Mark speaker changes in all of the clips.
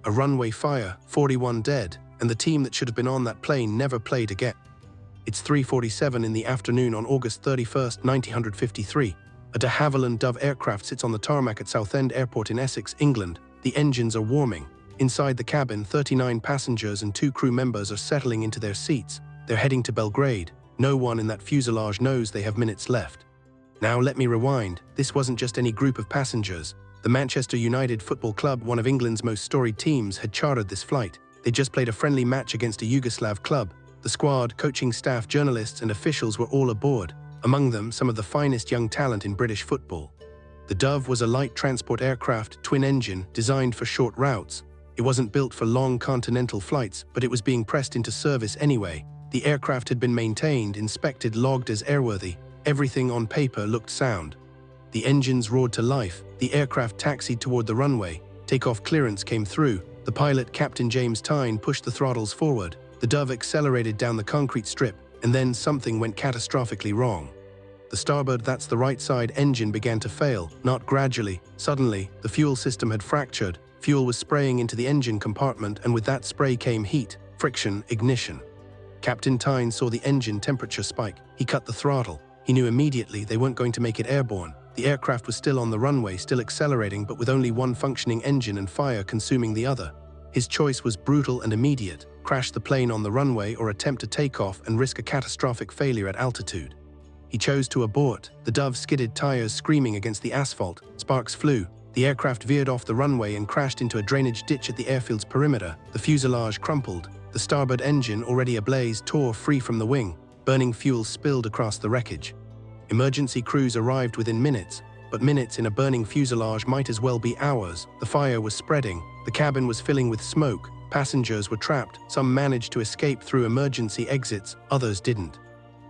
Speaker 1: a runway fire, 41 dead, and the team that should have been on that plane never played again. It's 3:47 in the afternoon on August 31st, 1953. A de Havilland Dove aircraft sits on the tarmac at Southend Airport in Essex, England. The engines are warming. Inside the cabin, 39 passengers and 2 crew members are settling into their seats. They're heading to Belgrade. No one in that fuselage knows they have minutes left. Now let me rewind. This wasn't just any group of passengers. The Manchester United Football Club, one of England's most storied teams, had chartered this flight. They just played a friendly match against a Yugoslav club. The squad, coaching staff, journalists and officials were all aboard. Among them, some of the finest young talent in British football. The Dove was a light transport aircraft, twin-engine, designed for short routes. It wasn't built for long continental flights, but it was being pressed into service anyway. The aircraft had been maintained, inspected, logged as airworthy. Everything on paper looked sound. The engines roared to life. The aircraft taxied toward the runway. Takeoff clearance came through. The pilot, Captain James Thain, pushed the throttles forward. The Dove accelerated down the concrete strip, and then something went catastrophically wrong. The starboard, that's the right side, engine began to fail, not gradually. Suddenly, the fuel system had fractured. Fuel was spraying into the engine compartment, and with that spray came heat, friction, ignition. Captain Thain saw the engine temperature spike. He cut the throttle. He knew immediately they weren't going to make it airborne. The aircraft was still on the runway, still accelerating, but with only one functioning engine and fire consuming the other. His choice was brutal and immediate: crash the plane on the runway or attempt to take off and risk a catastrophic failure at altitude. He chose to abort. The Dove skidded, tires screaming against the asphalt. Sparks flew. The aircraft veered off the runway and crashed into a drainage ditch at the airfield's perimeter. The fuselage crumpled. The starboard engine, already ablaze, tore free from the wing. Burning fuel spilled across the wreckage. Emergency crews arrived within minutes, but minutes in a burning fuselage might as well be hours. The fire was spreading. The cabin was filling with smoke. Passengers were trapped. Some managed to escape through emergency exits, others didn't.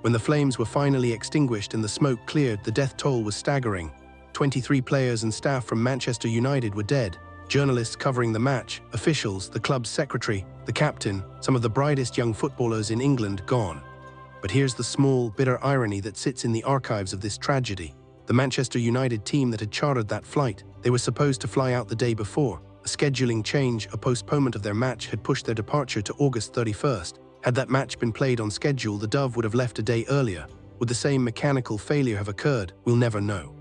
Speaker 1: When the flames were finally extinguished and the smoke cleared, the death toll was staggering. 23 players and staff from Manchester United were dead. Journalists covering the match, officials, the club's secretary, the captain, some of the brightest young footballers in England gone. But here's the small, bitter irony that sits in the archives of this tragedy. The Manchester United team that had chartered that flight, they were supposed to fly out the day before. A scheduling change, a postponement of their match, had pushed their departure to August 31st. Had that match been played on schedule, the Dove would have left a day earlier. Would the same mechanical failure have occurred? We'll never know.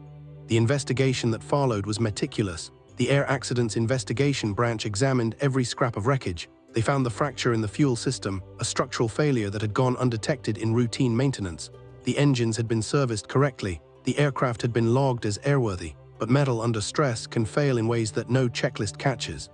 Speaker 1: The investigation that followed was meticulous. The Air Accidents Investigation Branch examined every scrap of wreckage. They found the fracture in the fuel system, a structural failure that had gone undetected in routine maintenance. The engines had been serviced correctly. The aircraft had been logged as airworthy. But metal under stress can fail in ways that no checklist catches.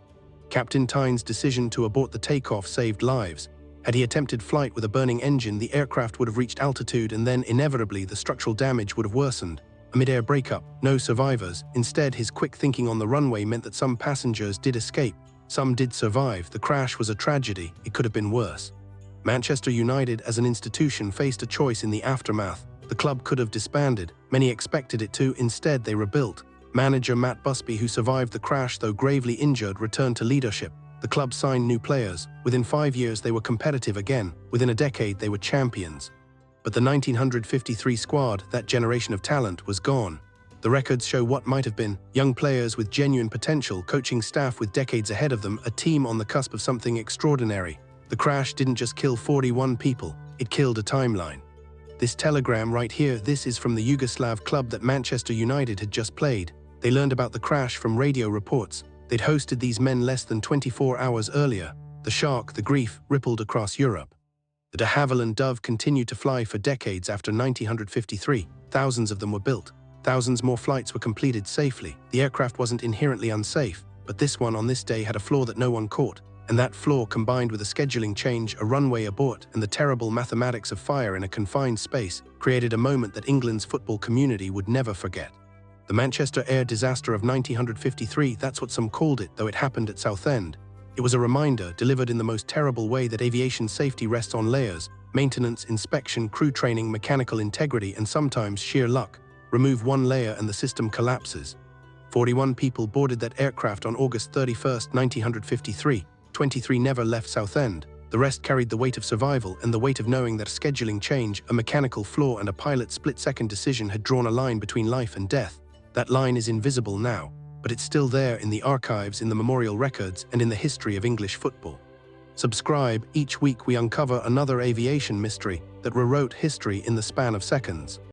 Speaker 1: Captain Thain's decision to abort the takeoff saved lives. Had he attempted flight with a burning engine, the aircraft would have reached altitude, and then, inevitably, the structural damage would have worsened. A mid-air breakup, no survivors. Instead, his quick thinking on the runway meant that some passengers did escape. Some did survive. The crash was a tragedy. It could have been worse. Manchester United, as an institution, faced a choice in the aftermath. The club could have disbanded. Many expected it to. Instead, they rebuilt. Manager Matt Busby, who survived the crash though gravely injured, returned to leadership. The club signed new players. Within 5 years, they were competitive again. Within a decade, they were champions. But the 1953 squad, that generation of talent, was gone. The records show what might have been: young players with genuine potential, coaching staff with decades ahead of them, a team on the cusp of something extraordinary. The crash didn't just kill 41 people, it killed a timeline. This telegram right here, this is from the Yugoslav club that Manchester United had just played. They learned about the crash from radio reports. They'd hosted these men less than 24 hours earlier. The shock, the grief, rippled across Europe. The de Havilland Dove continued to fly for decades after 1953. Thousands of them were built. Thousands more flights were completed safely. The aircraft wasn't inherently unsafe, but this one on this day had a flaw that no one caught. And that flaw, combined with a scheduling change, a runway abort, and the terrible mathematics of fire in a confined space, created a moment that England's football community would never forget. The Manchester air disaster of 1953, that's what some called it, though it happened at Southend. It was a reminder, delivered in the most terrible way, that aviation safety rests on layers: maintenance, inspection, crew training, mechanical integrity, and sometimes sheer luck. Remove one layer and the system collapses. 41 people boarded that aircraft on August 31, 1953. 23 never left Southend. The rest carried the weight of survival and the weight of knowing that a scheduling change, a mechanical flaw, and a pilot's split-second decision had drawn a line between life and death. That line is invisible now. but it's still there in the archives, in the memorial records, and in the history of English football. Subscribe. Each week we uncover another aviation mystery that rewrote history in the span of seconds.